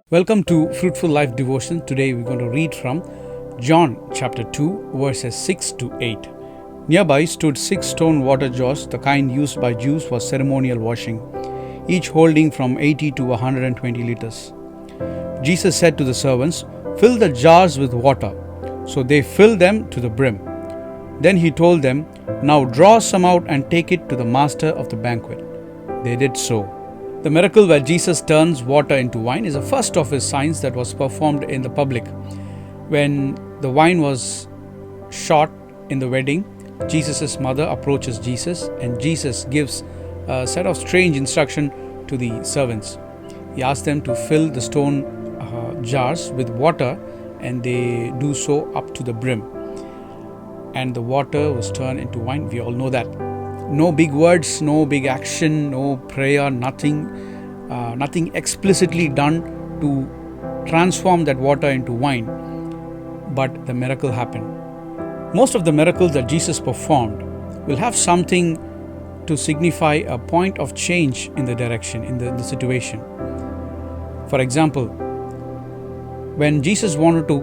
Welcome to Fruitful Life Devotion. Today we're going to read from John chapter 2, verses 6 to 8. Nearby stood 6 stone water jars, the kind used by Jews for ceremonial washing, each holding from 80 to 120 liters. Jesus said to the servants, "Fill the jars with water." So they filled them to the brim. Then he told them, "Now draw some out and take it to the master of the banquet." They did so. The miracle where Jesus turns water into wine is the first of his signs that was performed in the public. When the wine was short in the wedding, Jesus' mother approaches Jesus and Jesus gives a set of strange instruction to the servants. He asks them to fill the stone jars with water, and they do so up to the brim. And the water was turned into wine. We all know that. No big words, no big action, no prayer, nothing explicitly done to transform that water into wine. But the miracle happened. Most of the miracles that Jesus performed will have something to signify a point of change in the direction, in the situation. For example, when Jesus wanted to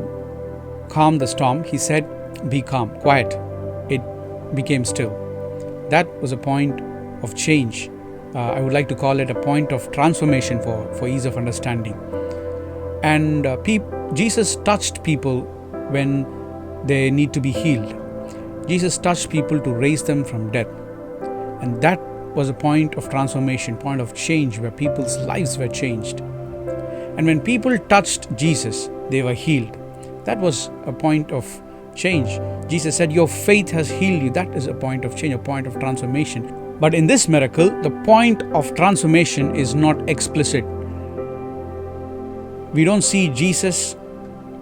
calm the storm, he said, "Be calm, quiet." It became still. That was a point of change. I would like to call it a point of transformation for ease of understanding. And Jesus touched people when they need to be healed. Jesus touched people to raise them from death. And that was a point of transformation, point of change where people's lives were changed. And when people touched Jesus, they were healed. That was a point of change. Jesus said, "Your faith has healed you." That is a point of change, a point of transformation. But in this miracle, the point of transformation is not explicit. We don't see Jesus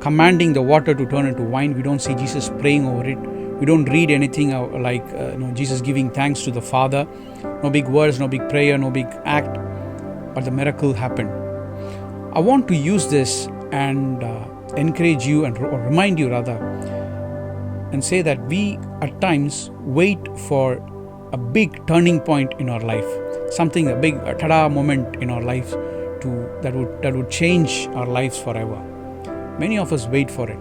commanding the water to turn into wine. We don't see Jesus praying over it. We don't read anything like Jesus giving thanks to the Father. No big words, no big prayer, no big act. But the miracle happened. I want to use this and encourage you or remind you rather, and say that we at times wait for a big turning point in our life, a big tada moment in our life that would change our lives forever. Many of us wait for it.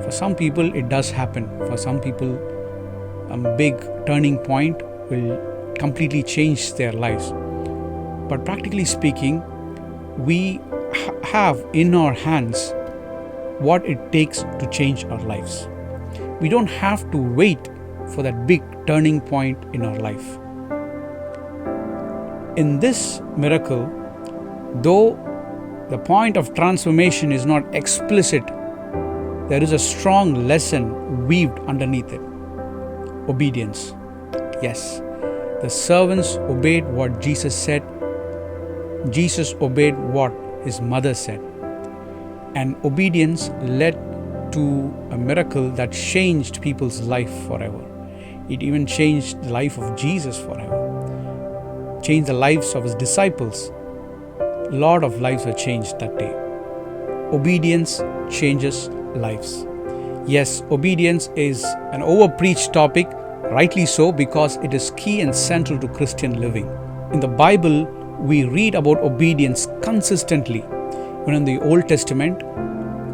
For some people it does happen. For some people a big turning point will completely change their lives. But practically speaking, we have in our hands what it takes to change our lives. We don't have to wait for that big turning point in our life. In this miracle, though the point of transformation is not explicit, there is a strong lesson weaved underneath it. Obedience. Yes, the servants obeyed what Jesus said. Jesus obeyed what his mother said. And obedience led to a miracle that changed people's life forever. It even changed the life of Jesus forever. Changed the lives of his disciples. A lot of lives were changed that day. Obedience changes lives. Yes, obedience is an overpreached topic, rightly so, because it is key and central to Christian living. In the Bible, we read about obedience consistently. Even in the Old Testament,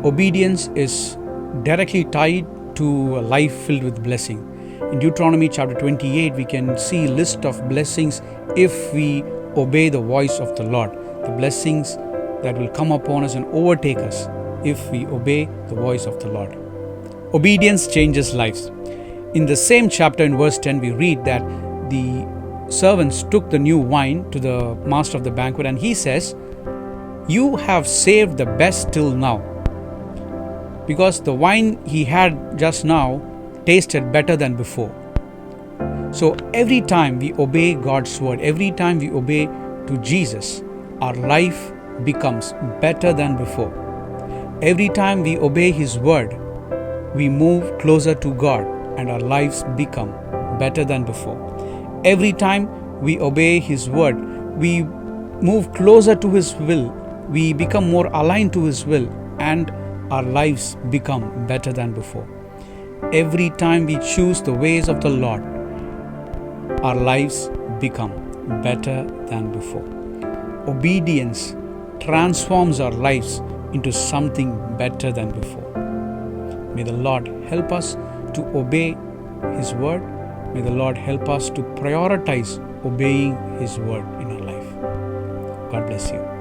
obedience is directly tied to a life filled with blessing. In Deuteronomy chapter 28, we can see a list of blessings if we obey the voice of the Lord. The blessings that will come upon us and overtake us if we obey the voice of the Lord. Obedience changes lives. In the same chapter, in verse 10, we read that the servants took the new wine to the master of the banquet, and he says, "You have saved the best till now." Because the wine he had just now tasted better than before. So every time we obey God's word, every time we obey to Jesus, our life becomes better than before. Every time we obey his word, we move closer to God and our lives become better than before. Every time we obey his word, we move closer to his will. We become more aligned to his will and our lives become better than before. Every time we choose the ways of the Lord, our lives become better than before. Obedience transforms our lives into something better than before. May the Lord help us to obey His word. May the Lord help us to prioritize obeying His word in our life. God bless you.